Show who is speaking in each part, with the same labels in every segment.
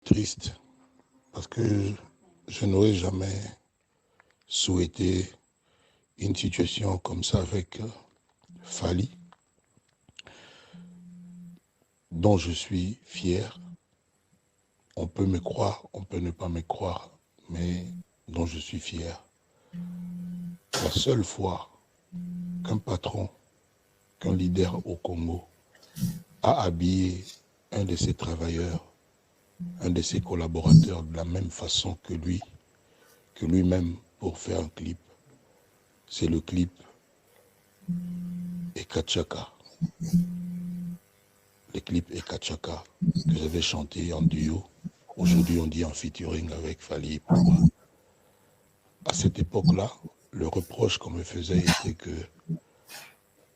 Speaker 1: triste parce que je n'aurais jamais souhaité une situation comme ça avec Fally, dont je suis fier. On peut me croire, on peut ne pas me croire, mais dont je suis fier. La seule fois qu'un patron, qu'un leader au Congo a habillé un de ses travailleurs, un de ses collaborateurs de la même façon que lui-même pour faire un clip, c'est le clip Ekachaka. Le clip Ekachaka que j'avais chanté en duo. Aujourd'hui, on dit en featuring avec Fally. À cette époque-là, le reproche qu'on me faisait était que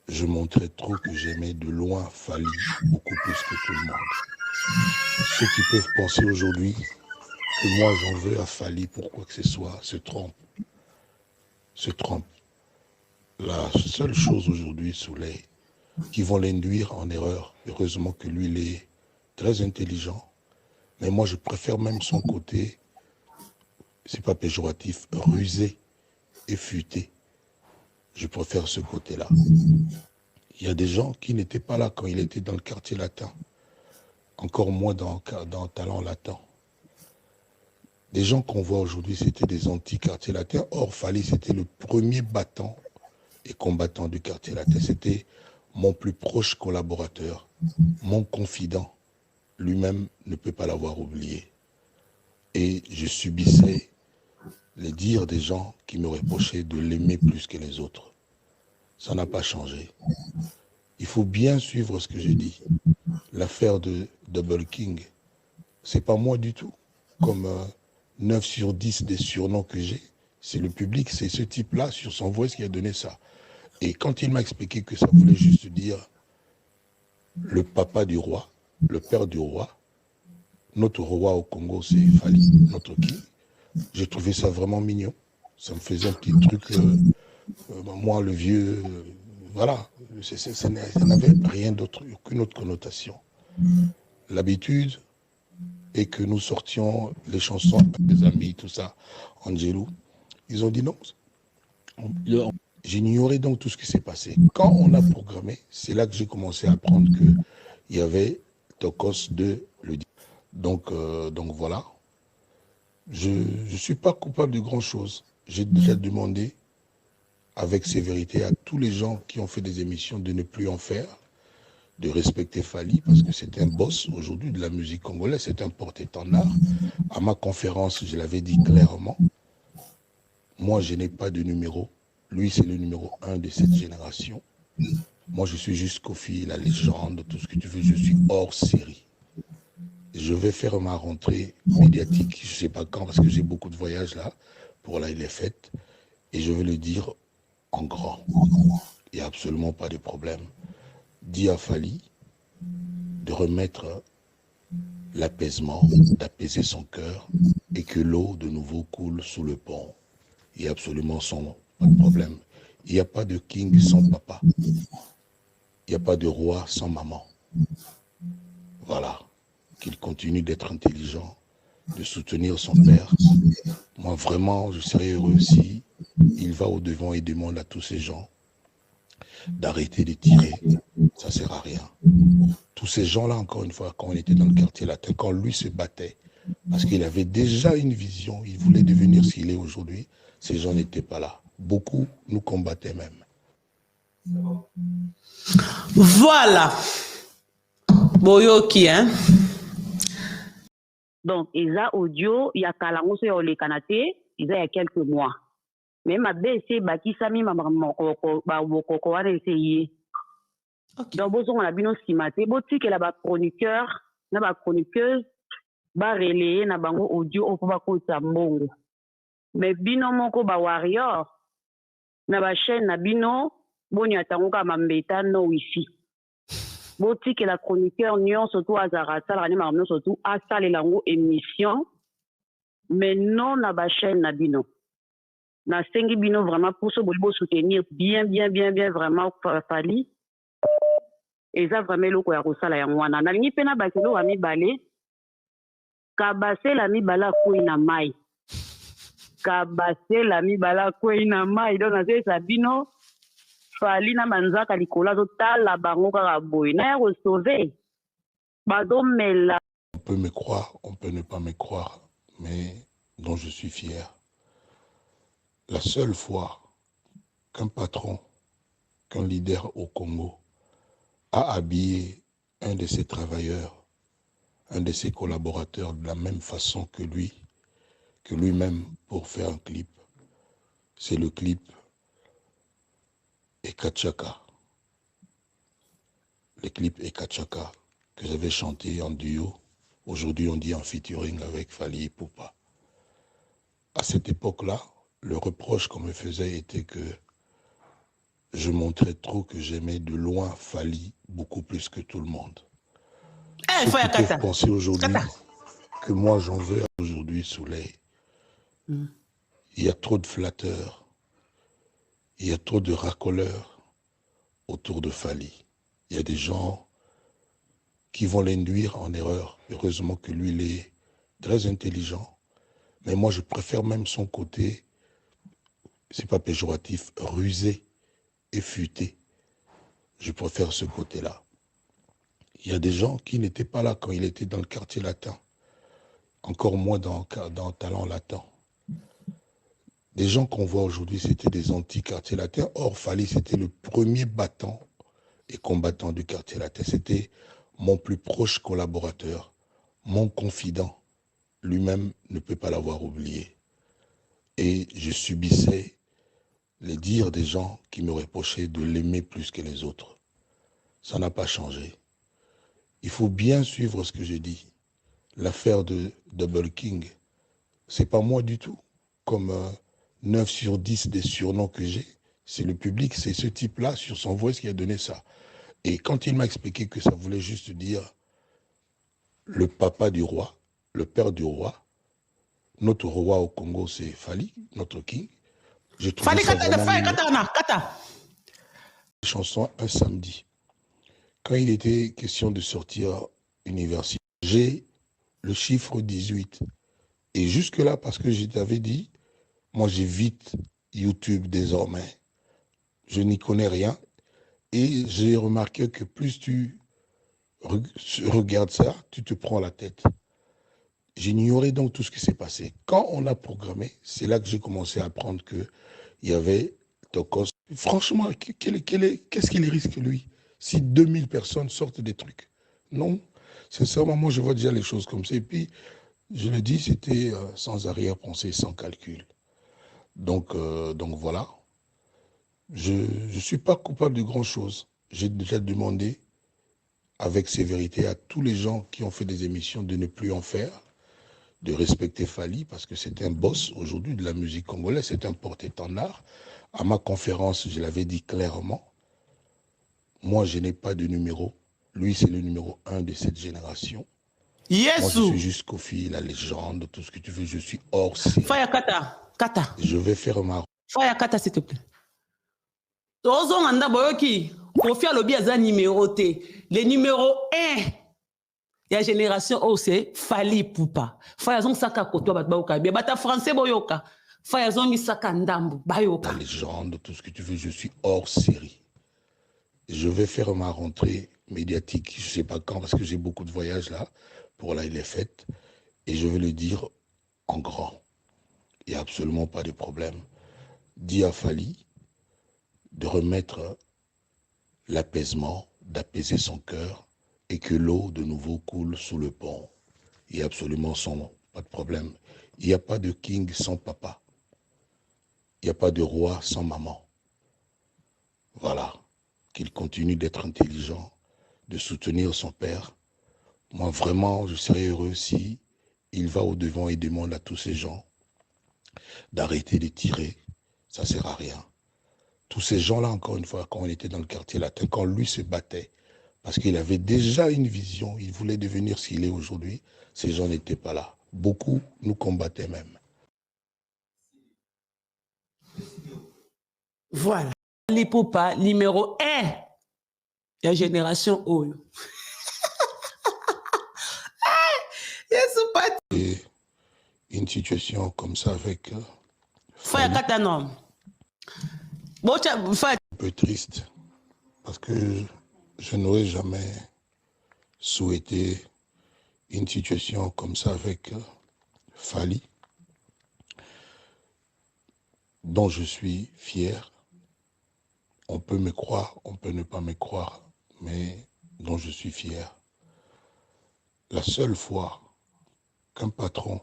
Speaker 1: je montrais trop que j'aimais de loin Fally, beaucoup plus que tout le monde. Ceux qui peuvent penser aujourd'hui que moi j'en veux à Fally pour quoi que ce soit se trompent. Se trompent. La seule chose aujourd'hui, Soleil, qui vont l'induire en erreur, heureusement que lui, il est très intelligent, mais moi je préfère même son côté, c'est pas péjoratif, rusé et futé. Je préfère ce côté-là. Il y a des gens qui n'étaient pas là quand il était dans le quartier latin, encore moins dans Talent Latin. Des gens qu'on voit aujourd'hui, c'était des anti-quartiers latins. Or, Fally, c'était le premier battant et combattant du quartier latin. C'était mon plus proche collaborateur, mon confident. Lui-même ne peut pas l'avoir oublié. Et je subissais les dires des gens qui me reprochaient de l'aimer plus que les autres. Ça n'a pas changé. Il faut bien suivre ce que je dis. L'affaire de Double King, c'est pas moi du tout. Comme 9 sur 10 des surnoms que j'ai, c'est le public, c'est ce type-là sur son voice qui a donné ça. Et quand il m'a expliqué que ça voulait juste dire le papa du roi, le père du roi, notre roi au Congo, c'est Fally, notre king, j'ai trouvé ça vraiment mignon. Ça me faisait un petit truc, moi le vieux, voilà, ça n'avait rien d'autre, aucune autre connotation. L'habitude est que nous sortions les chansons avec des amis, tout ça, Angelou. Ils ont dit non. J'ignorais donc tout ce qui s'est passé. Quand on a programmé, c'est là que j'ai commencé à apprendre qu'il y avait Tokos de le dire. Donc voilà. Je ne suis pas coupable de grand-chose. J'ai déjà demandé avec sévérité à tous les gens qui ont fait des émissions de ne plus en faire, de respecter Fally, parce que c'est un boss aujourd'hui de la musique congolaise, c'est un porte-étendard. À ma conférence, je l'avais dit clairement, moi je n'ai pas de numéro, lui c'est le numéro 1 de cette génération. Moi je suis juste Kofi, la légende, tout ce que tu veux, je suis hors série. Je vais faire ma rentrée médiatique, je ne sais pas quand, parce que j'ai beaucoup de voyages là, pour là il est fait, et je vais le dire en grand. Il n'y a absolument pas de problème. Dis à Fally de remettre l'apaisement, d'apaiser son cœur et que l'eau de nouveau coule sous le pont. Il n'y a absolument pas de problème. Il n'y a pas de king sans papa. Il n'y a pas de roi sans maman. Voilà. Qu'il continue d'être intelligent, de soutenir son père. Moi, vraiment, je serais heureux si il va au-devant et demande à tous ces gens d'arrêter de tirer. Ça ne sert à rien. Tous ces gens-là, encore une fois, quand on était dans le quartier latin, quand lui se battait, parce qu'il avait déjà une vision, il voulait devenir ce qu'il est aujourd'hui, ces gens n'étaient pas là. Beaucoup nous combattaient même.
Speaker 2: Voilà. Boyoki, hein?
Speaker 3: Donc, Eza audio, il y a Kalango sur les Kanate, il y a quelques mois. Mais ma BC, Bakisami, ma maman, Boko, essayé. Donc, bon, on a bien estimaté. Bon, tu que là, chroniqueur, na chroniqueuse, relayer, na bango audio, on peut pas côté mbongo. Mais bino moko ba warrior, na chaîne na bino, bon, y a tango ka mambeta no wifi. Bon, tu que la chroniqueur nyon surtout à Zarata, la marmon surtout à salle lango émission. Mais non, na chaîne na bino. Na sengi bino vraiment pour ce bolibo soutenir bien vraiment Fally. Et ça vraiment le ko ya kosala ya mwana na lingi pena bakelo ami balé kabasela mibala kwei na mai. Kabasela mibala kwei na mai. Donc nazesa bino Fally na manzaka likola tala bango kaka boy. Na ya ko sauver. Badomela.
Speaker 1: On peut me croire, on peut ne pas me croire, mais dont je suis fier. La seule fois qu'un patron, qu'un leader au Congo a habillé un de ses travailleurs, un de ses collaborateurs de la même façon que lui-même pour faire un clip, c'est le clip Ekachaka. Le clip Ekachaka que j'avais chanté en duo. Aujourd'hui, on dit en featuring avec Fally Ipupa. À cette époque-là, le reproche qu'on me faisait était que je montrais trop que j'aimais de loin Fally beaucoup plus que tout le monde. Ceux qui peuvent penser aujourd'hui que moi j'en veux aujourd'hui Soleil. Il y a trop de flatteurs, il y a trop de racoleurs autour de Fally. Il y a des gens qui vont l'induire en erreur. Heureusement que lui, il est très intelligent. Mais moi, je préfère même son côté, c'est pas péjoratif, rusé et futé. Je préfère ce côté-là. Il y a des gens qui n'étaient pas là quand il était dans le quartier latin. Encore moins dans Talent Latin. Des gens qu'on voit aujourd'hui, c'était des anti-quartiers latins. Or, Fally, c'était le premier battant et combattant du quartier latin. C'était mon plus proche collaborateur, mon confident. Lui-même ne peut pas l'avoir oublié. Et je subissais les dires des gens qui me reprochaient de l'aimer plus que les autres. Ça n'a pas changé. Il faut bien suivre ce que j'ai dit. L'affaire de Double King, c'est pas moi du tout. Comme 9 sur 10 des surnoms que j'ai, c'est le public, c'est ce type-là sur son voice qui a donné ça. Et quand il m'a expliqué que ça voulait juste dire le papa du roi, le père du roi, notre roi au Congo c'est Fally, notre king. J'ai trouvé ça vraiment chanson un samedi. Quand il était question de sortir universitaire, j'ai le chiffre 18. Et jusque-là, parce que je t'avais dit, moi j'évite YouTube désormais. Je n'y connais rien. Et j'ai remarqué que plus tu regardes ça, tu te prends la tête. J'ignorais donc tout ce qui s'est passé. Quand on a programmé, c'est là que j'ai commencé à apprendre qu'il y avait Tokos. Franchement, qu'est-ce qu'il risque lui si 2000 personnes sortent des trucs? Non, sincèrement, moi je vois déjà les choses comme ça. Et puis, je le dis, c'était sans arrière-pensée, sans calcul. Donc voilà. Je ne suis pas coupable de grand-chose. J'ai déjà demandé avec sévérité à tous les gens qui ont fait des émissions de ne plus en faire, de respecter Fally parce que c'est un boss aujourd'hui de la musique congolaise, c'est un porte-étendard. À ma conférence, je l'avais dit clairement, moi je n'ai pas de numéro. Lui, c'est le numéro 1 de cette génération. Yes. Moi, je suis juste Kofi, la légende, tout ce que tu veux, je suis hors série.
Speaker 2: Faya Kata.
Speaker 1: Je vais faire ma...
Speaker 2: Faya Kata, s'il te plaît. Tozo Manda Boyoki, Kofi Alobi Aza numéro T. Le numéro 1 de la génération O, c'est Fally Ipupa. Faya Zong Saka Koto Batbaoka. Bata français Boyoka. Faya Zong Saka Ndambu Bayoka.
Speaker 1: La légende, tout ce que tu veux, je suis hors série. Je vais faire ma rentrée médiatique, je ne sais pas quand, parce que j'ai beaucoup de voyages là, pour là, il est fait. Et je vais le dire en grand. Il n'y a absolument pas de problème. Dis à Fally de remettre l'apaisement, d'apaiser son cœur et que l'eau de nouveau coule sous le pont. Il n'y a absolument pas de problème. Il n'y a pas de king sans papa. Il n'y a pas de roi sans maman. Voilà. Qu'il continue d'être intelligent, de soutenir son père. Moi, vraiment, je serais heureux si il va au-devant et demande à tous ces gens d'arrêter de tirer. Ça ne sert à rien. Tous ces gens-là, encore une fois, quand on était dans le quartier latin, quand lui se battait, parce qu'il avait déjà une vision, il voulait devenir ce qu'il est aujourd'hui, ces gens n'étaient pas là. Beaucoup nous combattaient même.
Speaker 2: Voilà. Fally Ipupa, numéro 1 de la génération O. Yes,
Speaker 1: souhaité une situation comme ça avec
Speaker 2: Fali.
Speaker 1: Un peu triste parce que je n'aurais jamais souhaité une situation comme ça avec Fali, dont je suis fier. On peut me croire, on peut ne pas me croire, mais dont je suis fier. La seule fois qu'un patron,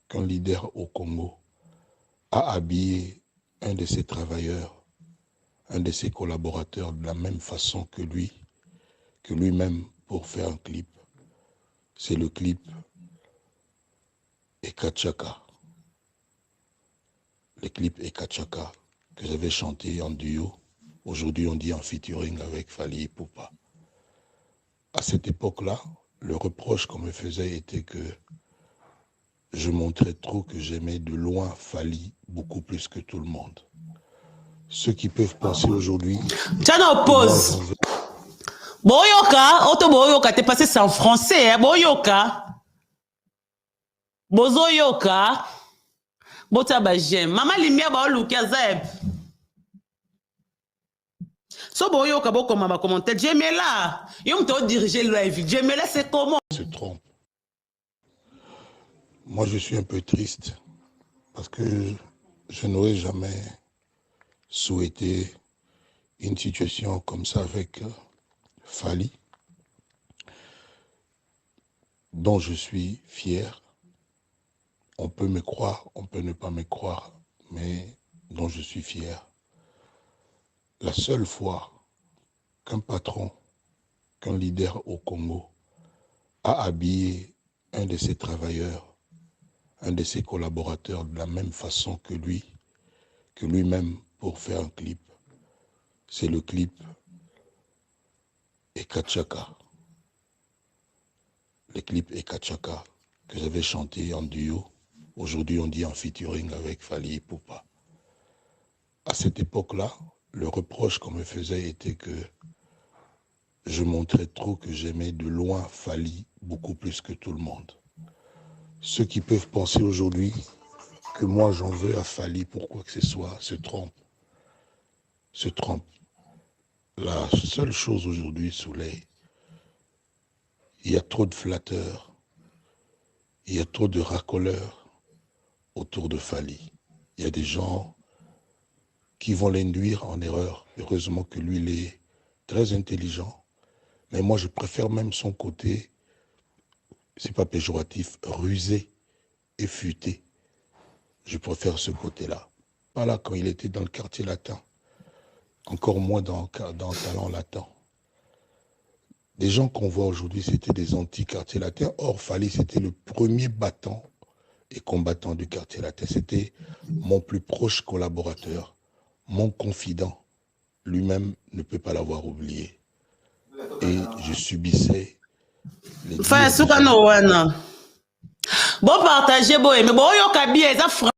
Speaker 1: qu'un leader au Congo a habillé un de ses travailleurs, un de ses collaborateurs de la même façon que lui-même pour faire un clip, c'est le clip Ekachaka. Le clip Ekachaka que j'avais chanté en duo. Aujourd'hui, on dit en featuring avec Fali Ipupa. À cette époque-là, le reproche qu'on me faisait était que je montrais trop que j'aimais de loin Fali beaucoup plus que tout le monde. Ceux qui peuvent penser aujourd'hui...
Speaker 2: Tiens, pause. Boyoka, auto boyoka, t'es passé en français, hein? Boyoka. Bozoyoka. Bota ba j'aime. Maman limia ba olukia zeb. So boyoka boko mama commenter. J'aimais là. Yom te diriger le live. J'aimais là, c'est comment?
Speaker 1: Se trompe. Moi, je suis un peu triste parce que je n'aurais jamais souhaité une situation comme ça avec Fali, dont je suis fier. On peut me croire, on peut ne pas me croire, mais dont je suis fier. La seule fois qu'un patron, qu'un leader au Congo a habillé un de ses travailleurs, un de ses collaborateurs de la même façon que lui-même pour faire un clip, c'est le clip Ekachaka. Le clip Ekachaka que j'avais chanté en duo. Aujourd'hui, on dit en featuring avec Fali Ipupa. À cette époque-là, le reproche qu'on me faisait était que je montrais trop que j'aimais de loin Fali beaucoup plus que tout le monde. Ceux qui peuvent penser aujourd'hui que moi j'en veux à Fali pour quoi que ce soit se trompent. Se trompent. La seule chose aujourd'hui, Soleil, il y a trop de flatteurs, il y a trop de racoleurs autour de Fali. Il y a des gens qui vont l'induire en erreur. Heureusement que lui, il est très intelligent. Mais moi, je préfère même son côté, c'est pas péjoratif, rusé et futé. Je préfère ce côté-là. Pas là quand il était dans le quartier latin. Encore moins dans Talent Latin. Les gens qu'on voit aujourd'hui, c'était des anti-quartiers latins. Or, Fali, c'était le premier battant et combattant du quartier latin. C'était mon plus proche collaborateur, mon confident. Lui-même ne peut pas l'avoir oublié. Et je subissais les...
Speaker 2: Bon, partagez, bon, mais bon, yo kabi, ça